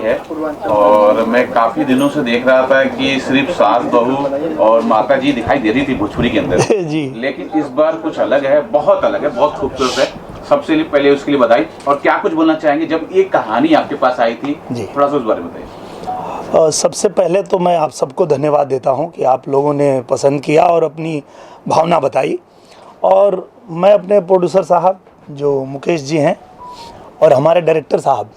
है और मैं काफी दिनों से देख रहा था कि सिर्फ सास बहू और माता जी दिखाई दे रही थी भोजपुरी के अंदर जी। लेकिन इस बार कुछ अलग है, बहुत अलग है, बहुत खूबसूरत है। सबसे पहले उसके लिए बधाई। और क्या कुछ बोलना चाहेंगे जब एक कहानी आपके पास आई थी, थोड़ा सा उस बारे में बताइए। सबसे पहले तो मैं आप सबको धन्यवाद देता हूं कि आप लोगों ने पसंद किया और अपनी भावना बताई। और मैं अपने प्रोड्यूसर साहब जो मुकेश जी हैं और हमारे डायरेक्टर साहब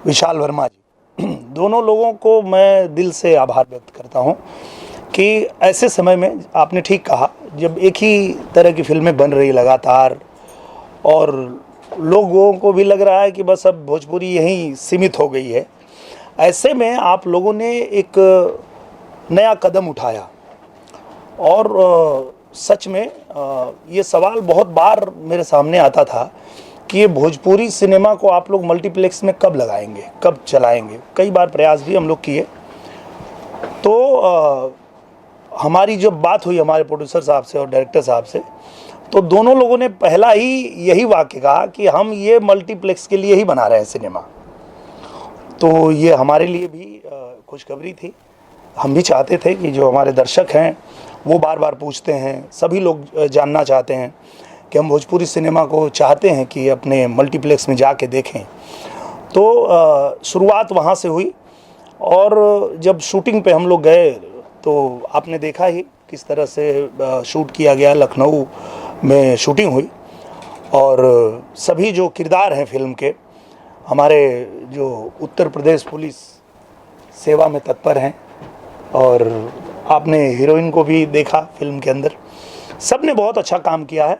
विशाल वर्मा जी, दोनों लोगों को मैं दिल से आभार व्यक्त करता हूं कि ऐसे समय में, आपने ठीक कहा, जब एक ही तरह की फिल्में बन रही लगातार और लोगों को भी लग रहा है कि बस अब भोजपुरी यहीं सीमित हो गई है, ऐसे में आप लोगों ने एक नया कदम उठाया। और सच में ये सवाल बहुत बार मेरे सामने आता था कि ये भोजपुरी सिनेमा को आप लोग मल्टीप्लेक्स में कब लगाएंगे, कब चलाएंगे। कई बार प्रयास भी हम लोग किए। तो हमारी जब बात हुई हमारे प्रोड्यूसर साहब से और डायरेक्टर साहब से, तो दोनों लोगों ने पहला ही यही वाक्य कहा कि हम ये मल्टीप्लेक्स के लिए ही बना रहे हैं सिनेमा। तो ये हमारे लिए भी खुशखबरी थी। हम भी चाहते थे कि जो हमारे दर्शक हैं वो बार बार पूछते हैं, सभी लोग जानना चाहते हैं कि हम भोजपुरी सिनेमा को चाहते हैं कि अपने मल्टीप्लेक्स में जाके देखें। तो शुरुआत वहाँ से हुई। और जब शूटिंग पे हम लोग गए तो आपने देखा ही किस तरह से शूट किया गया। लखनऊ में शूटिंग हुई और सभी जो किरदार हैं फिल्म के, हमारे जो उत्तर प्रदेश पुलिस सेवा में तत्पर हैं, और आपने हीरोइन को भी देखा फिल्म के अंदर, सब ने बहुत अच्छा काम किया है।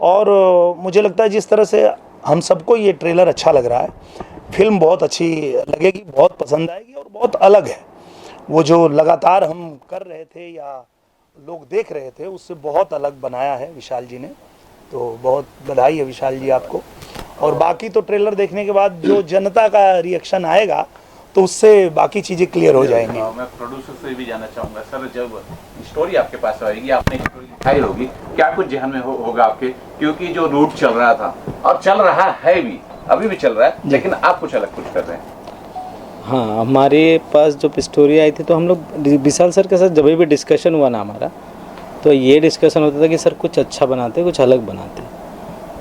और मुझे लगता है जिस तरह से हम सबको ये ट्रेलर अच्छा लग रहा है, फिल्म बहुत अच्छी लगेगी, बहुत पसंद आएगी और बहुत अलग है। वो जो लगातार हम कर रहे थे या लोग देख रहे थे, उससे बहुत अलग बनाया है विशाल जी ने। तो बहुत बधाई है विशाल जी आपको। और बाकी तो ट्रेलर देखने के बाद जो जनता का रिएक्शन आएगा तो उससे बाकी चीज़ें क्लियर हो जाएंगी। मैं प्रोड्यूसर से भी जानना चाहूँगा सर, जब स्टोरी आपके पास आएगी, आपने स्टोरी लिखाई होगी, क्या कुछ जहन में होगा आपके? क्योंकि जो रूट चल रहा था और चल रहा है भी, अभी भी चल रहा है, लेकिन आप कुछ अलग कुछ कर रहे हैं। हाँ, हमारे पास जब स्टोरी आई थी तो हम लोग विशाल सर के साथ जब भी डिस्कशन हुआ ना हमारा, तो ये डिस्कशन होता था कि सर कुछ अच्छा बनाते, कुछ अलग बनाते।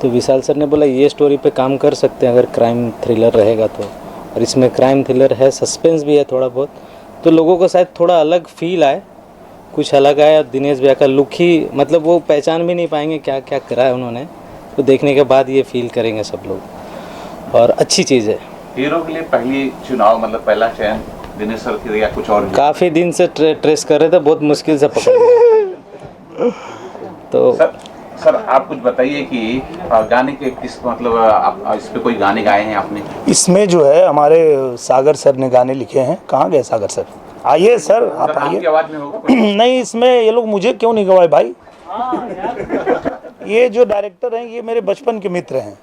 तो विशाल सर ने बोला ये स्टोरी पे काम कर सकते हैं अगर क्राइम थ्रिलर रहेगा तो। और इसमें क्राइम थ्रिलर है, सस्पेंस भी है थोड़ा बहुत, तो लोगों को शायद थोड़ा अलग फील आए, कुछ अलग आए। और दिनेश भैया का लुक ही, मतलब वो पहचान भी नहीं पाएंगे क्या क्या करा है उन्होंने, तो देखने के बाद ये फील करेंगे सब लोग। और अच्छी चीज़ है। हीरो के लिए पहली चुनाव, मतलब पहला चयन दिनेश सर की या कुछ और? काफ़ी दिन से ट्रेस कर रहे थे, बहुत मुश्किल से पकड़ तो सर आप कुछ बताइए कि गाने के किस, मतलब आप इस पे कोई गाने गाए हैं आपने? इसमें जो है हमारे सागर सर ने गाने लिखे हैं। कहाँ गए सागर सर? आइए सर, आप आइए। आवाज में होगा? नहीं, इसमें ये लोग मुझे क्यों नहीं गवाए भाई? ये जो डायरेक्टर हैं ये मेरे बचपन के मित्र हैं,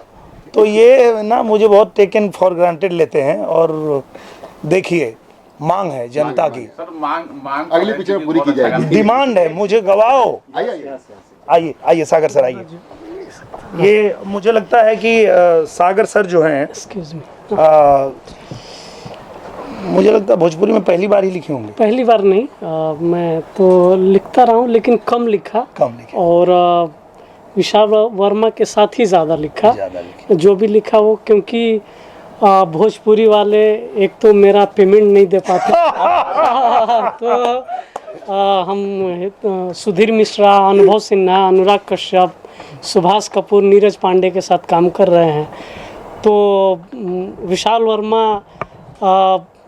तो ये ना मुझे बहुत टेकन फॉर ग्रांटेड लेते हैं। और देखिए, मांग है जनता की, सर मांग अगली पिक्चर पूरी की जाएगी। डिमांड है, मुझे गवाओ। आइए आइए सागर सर आइए। ये मुझे लगता है कि सागर सर जो हैं, मुझे लगता है भोजपुरी में पहली बार ही लिखे होंगे। पहली बार नहीं, मैं तो लिखता रहा हूँ लेकिन कम लिखा। और विशाल वर्मा के साथ ही ज़्यादा लिखा। जो भी लिखा वो, क्योंकि भोजपुरी वाले एक तो मेरा पेमेंट नहीं दे पाते तो हम सुधीर मिश्रा, अनुभव सिन्हा, अनुराग कश्यप, सुभाष कपूर, नीरज पांडे के साथ काम कर रहे हैं। तो विशाल वर्मा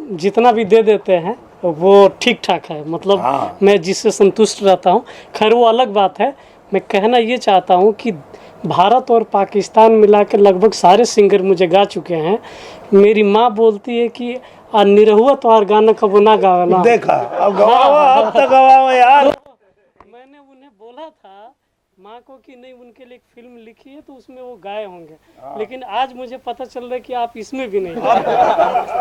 जितना भी दे देते हैं वो ठीक ठाक है, मतलब मैं जिससे संतुष्ट रहता हूँ। खैर वो अलग बात है। मैं कहना ये चाहता हूँ कि भारत और पाकिस्तान मिला के लगभग सारे सिंगर मुझे गा चुके हैं। मेरी माँ बोलती है कि निरहुआ तो और गाना कब ना गाना। देखा, अब गवाओ, अब तक गवाओ यार। मैंने उन्हें बोला था माँ को कि नहीं, उनके लिए एक फिल्म लिखी है तो उसमें वो गाए होंगे, लेकिन आज मुझे पता चल रहा है कि आप इसमें भी नहीं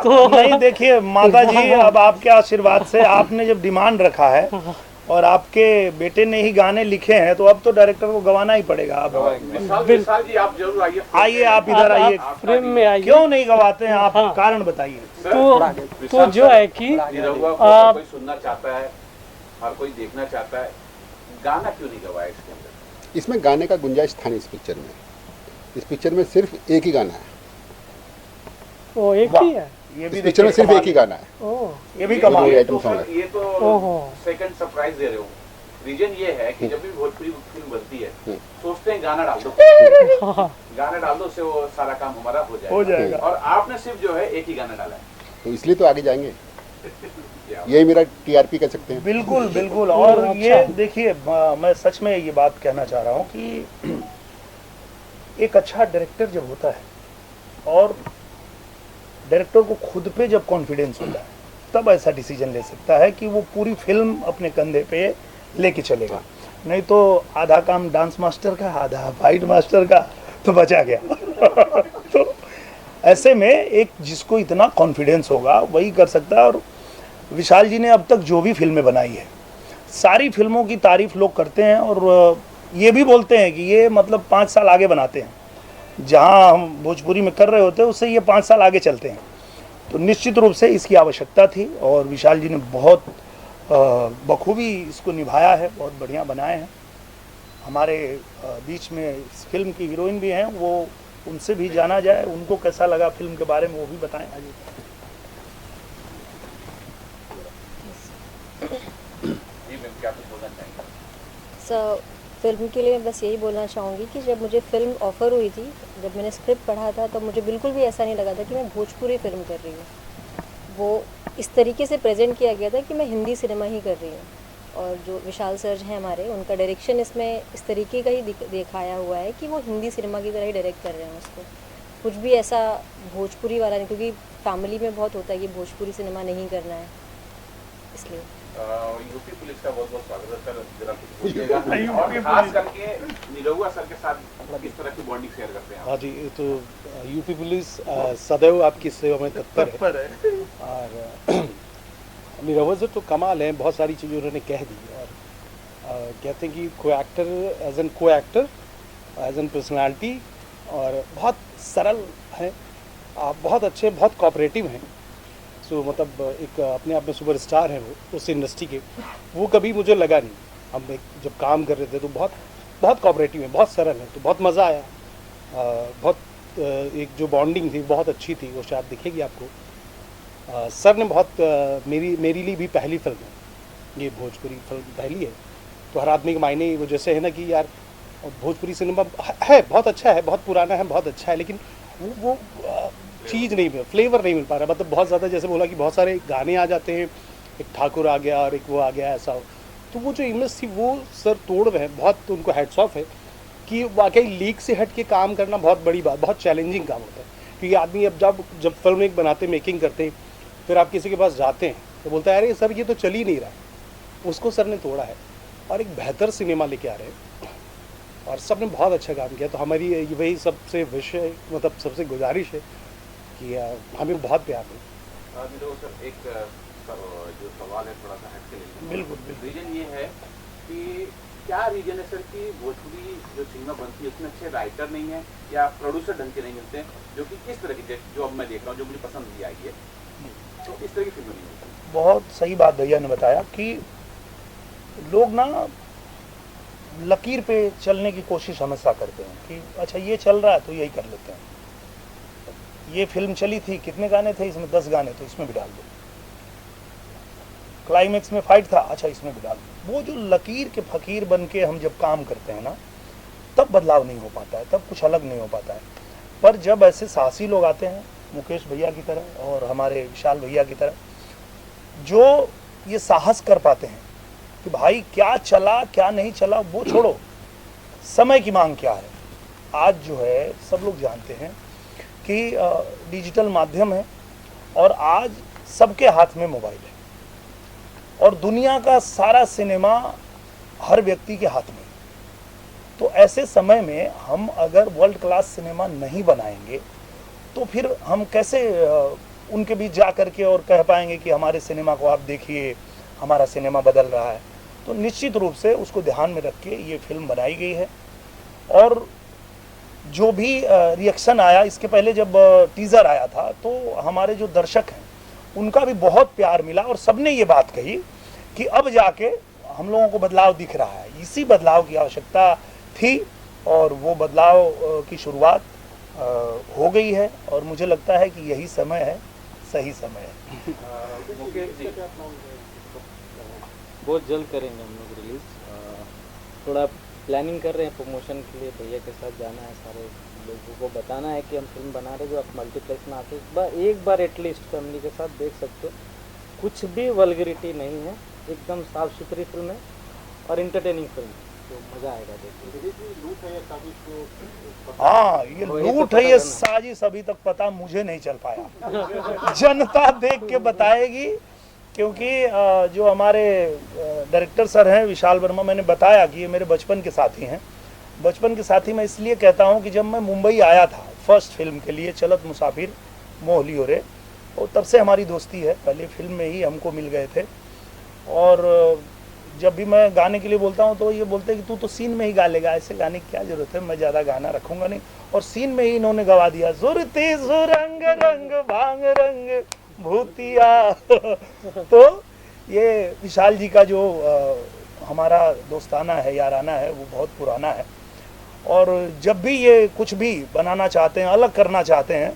तो नहीं, देखिए माता जी, अब आपके आशीर्वाद से आपने जब डिमांड रखा है और आपके बेटे ने ही गाने लिखे हैं, तो अब तो डायरेक्टर को गवाना ही पड़ेगा। अब विशाल जी आप जरूर आइए, आइए, आप इधर आइए। फ्रेम में आइए। क्यों नहीं गवाते हैं आप? हाँ। कारण बताइए। तो जो है कि निरहुआ को कोई सुनना चाहता है, हर कोई देखना चाहता है, गाना क्यों नहीं गवाया इसके अंदर? इसमें गाने का गुंजाइश था नहीं इस पिक्चर में। इस पिक्चर में सिर्फ एक ही गाना है। वो एक ही है। ये भी इस पिक्चर में सिर्फ एक ही गाना है। ओह, ये भी कमाल है। आइटम सॉन्ग है। ये तो ओहो। सेकंड सरप्राइज दे रहे हो। रीजन ये है कि जब भी भोजपुरी फिल्म बनती है सोचते हैं गाना डाल दो, गाना डाल दो, उससे वो सारा काम हमारा हो जाएगा। और आपने सिर्फ जो है एक ही गाना डाला है, तो इसलिए तो आगे जाएंगे। यही मेरा टीआरपी कह सकते हैं। बिल्कुल बिल्कुल। और ये देखिए, मैं सच में ये बात कहना चाह रहा हूँ कि एक अच्छा डायरेक्टर जब होता है और डायरेक्टर को खुद पे जब कॉन्फिडेंस होता है, तब ऐसा डिसीजन ले सकता है कि वो पूरी फिल्म अपने कंधे पे लेके चलेगा। नहीं तो आधा काम डांस मास्टर का, आधा फाइट मास्टर का, तो बचा गया। तो ऐसे में एक जिसको इतना कॉन्फिडेंस होगा वही कर सकता है। और विशाल जी ने अब तक जो भी फिल्में बनाई है, सारी फिल्मों की तारीफ लोग करते हैं और ये भी बोलते हैं कि ये मतलब 5 साल आगे बनाते हैं। जहां हम भोजपुरी में कर रहे होते हैं उससे ये 5 साल आगे चलते हैं। तो निश्चित रूप से इसकी आवश्यकता थी और विशाल जी ने बहुत बखूबी इसको निभाया है, बहुत बढ़िया बनाए हैं। हमारे बीच में इस फिल्म की हीरोइन भी हैं, वो उनसे भी जाना जाए, उनको कैसा लगा फिल्म के बारे में वो भी बताएं। जी मैम क्या कुछ बोलना चाहेंगे? सर, फिल्म के लिए मैं बस यही बोलना चाहूँगी कि जब मुझे फ़िल्म ऑफ़र हुई थी, जब मैंने स्क्रिप्ट पढ़ा था, तो मुझे बिल्कुल भी ऐसा नहीं लगा था कि मैं भोजपुरी फ़िल्म कर रही हूँ। वो इस तरीके से प्रेजेंट किया गया था कि मैं हिंदी सिनेमा ही कर रही हूँ। और जो विशाल सर हैं हमारे, उनका डायरेक्शन इसमें इस तरीके का ही दिखाया हुआ है कि वो हिंदी सिनेमा की तरह ही डायरेक्ट कर रहे हैं उसको। कुछ भी ऐसा भोजपुरी वाला नहीं, क्योंकि फैमिली में बहुत होता है कि भोजपुरी सिनेमा नहीं करना है, इसलिए। यूपी पुलिस का बहुत बहुत स्वागत है सर, जरा कुछ बोलिएगा। और खास करके निरहुआ सर के साथ किस तरह की बॉन्डिंग शेयर करते हैं आप? हाँ जी, ये तो यूपी पुलिस सदैव आपकी सेवा में तत्पर है। और निरहुआ सर तो कमाल है, बहुत सारी चीज़ें उन्होंने कह दी। और कहते हैं कि को एक्टर एज एन पर्सनैलिटी, और बहुत सरल हैं, बहुत अच्छे, बहुत कोऑपरेटिव हैं। सो मतलब एक अपने आप में सुपरस्टार हैं वो उस इंडस्ट्री के। वो कभी मुझे लगा नहीं, हम एक जब काम कर रहे थे तो बहुत कोऑपरेटिव हैं, बहुत सरल हैं, तो बहुत मज़ा आया। बहुत एक जो बॉन्डिंग थी बहुत अच्छी थी, वो शायद दिखेगी आपको। सर ने बहुत मेरी लिए भी पहली फिल्म है ये, भोजपुरी फिल्म पहली है। तो हर आदमी के मायने वो जैसे है ना कि यार भोजपुरी सिनेमा है, बहुत अच्छा है, बहुत पुराना है, बहुत अच्छा है, लेकिन वो चीज़ नहीं मिल, फ्लेवर नहीं मिल पा रहा। मतलब बहुत ज़्यादा, जैसे बोला कि बहुत सारे गाने आ जाते हैं, एक ठाकुर आ गया और एक वो आ गया, ऐसा हो। तो वो जो इमेज थी वो सर तोड़ रहे हैं, बहुत उनको हेड्स ऑफ है कि वाकई लीक से हट के काम करना बहुत बड़ी बात, बहुत चैलेंजिंग काम होता है। क्योंकि आदमी अब जब फिल्म एक बनाते, मेकिंग करते हैं, फिर आप किसी के पास जाते हैं तो बोलता है अरे सर ये तो चल ही नहीं रहा है। उसको सर ने तोड़ा है और एक बेहतर सिनेमा लेके आ रहे हैं, और सब ने बहुत अच्छा काम किया। तो हमारी वही सबसे विषय, मतलब सबसे गुजारिश है कि हमें बहुत प्यार है। सर एक जो सवाल है थोड़ा सा हट के लेंगे। बिल्कुल। रीजन ये है कि क्या रीजन है सर कि भोजपुरी जो सिनेमा बनती है उसमें अच्छे राइटर नहीं है या प्रोड्यूसर ढंग के नहीं मिलते हैं, जो कि किस तरह की, जो अब मैं देख रहा हूँ, जो मुझे पसंद भी आई है, तो इस तरह की फिल्में नहीं होती। बहुत सही बात भैया ने बताया कि लोग ना लकीर पे चलने की कोशिश हमेशा करते हैं कि अच्छा ये चल रहा है तो यही कर लेते हैं। ये फिल्म चली थी, कितने गाने थे इसमें? 10 गाने, तो इसमें भी डाल दो। क्लाइमेक्स में फाइट था, अच्छा इसमें भी डाल दो। वो जो लकीर के फकीर बन के हम जब काम करते हैं ना, तब बदलाव नहीं हो पाता है, तब कुछ अलग नहीं हो पाता है। पर जब ऐसे साहसी लोग आते हैं, मुकेश भैया की तरह और हमारे विशाल भैया की तरह, जो ये साहस कर पाते हैं कि भाई क्या चला क्या नहीं चला वो छोड़ो, समय की मांग क्या है। आज जो है सब लोग जानते हैं कि डिजिटल माध्यम है और आज सबके हाथ में मोबाइल है और दुनिया का सारा सिनेमा हर व्यक्ति के हाथ में। तो ऐसे समय में हम अगर वर्ल्ड क्लास सिनेमा नहीं बनाएंगे तो फिर हम कैसे उनके बीच जा करके और कह पाएंगे कि हमारे सिनेमा को आप देखिए, हमारा सिनेमा बदल रहा है। तो निश्चित रूप से उसको ध्यान में रख के ये फिल्म बनाई गई है। और जो भी रिएक्शन आया, इसके पहले जब टीज़र आया था तो हमारे जो दर्शक हैं उनका भी बहुत प्यार मिला और सबने ये बात कही कि अब जाके हम लोगों को बदलाव दिख रहा है। इसी बदलाव की आवश्यकता थी और वो बदलाव की शुरुआत हो गई है और मुझे लगता है कि यही समय है, सही समय है। बहुत जल्द करेंगे हम लोग रिलीज। थोड़ा प्लानिंग कर रहे हैं प्रमोशन के लिए, भैया के साथ जाना है, सारे लोगों को बताना है कि हम फिल्म बना रहे हैं। जो आप मल्टीप्लेक्स में आते हो एक बार एटलीस्ट फैमिली के साथ देख सकते हो। कुछ भी वल्गरिटी नहीं है, एकदम साफ सुथरी फिल्म है और इंटरटेनिंग फिल्म, तो मज़ा आएगा देखने। हाँ, ये लूट है, ये साजिश अभी तक पता मुझे नहीं चल पाया। जनता देख के बताएगी, क्योंकि जो हमारे डायरेक्टर सर हैं विशाल वर्मा, मैंने बताया कि ये मेरे बचपन के साथी हैं। बचपन के साथी मैं इसलिए कहता हूँ कि जब मैं मुंबई आया था फर्स्ट फिल्म के लिए, चलत मुसाफिर मोह लियो रे, और तब से हमारी दोस्ती है। पहले फिल्म में ही हमको मिल गए थे और जब भी मैं गाने के लिए बोलता हूँ तो ये बोलते हैं कि तू तो सीन में ही गा लेगा, ऐसे गाने की क्या ज़रूरत है, मैं ज़्यादा गाना रखूँगा नहीं। और सीन में ही इन्होंने गवा दिया, ज़ुरती ज़ुरंग रंग भांग रंग भूतिया। तो ये विशाल जी का जो हमारा दोस्ताना है, याराना है, वो बहुत पुराना है। और जब भी ये कुछ भी बनाना चाहते हैं, अलग करना चाहते हैं,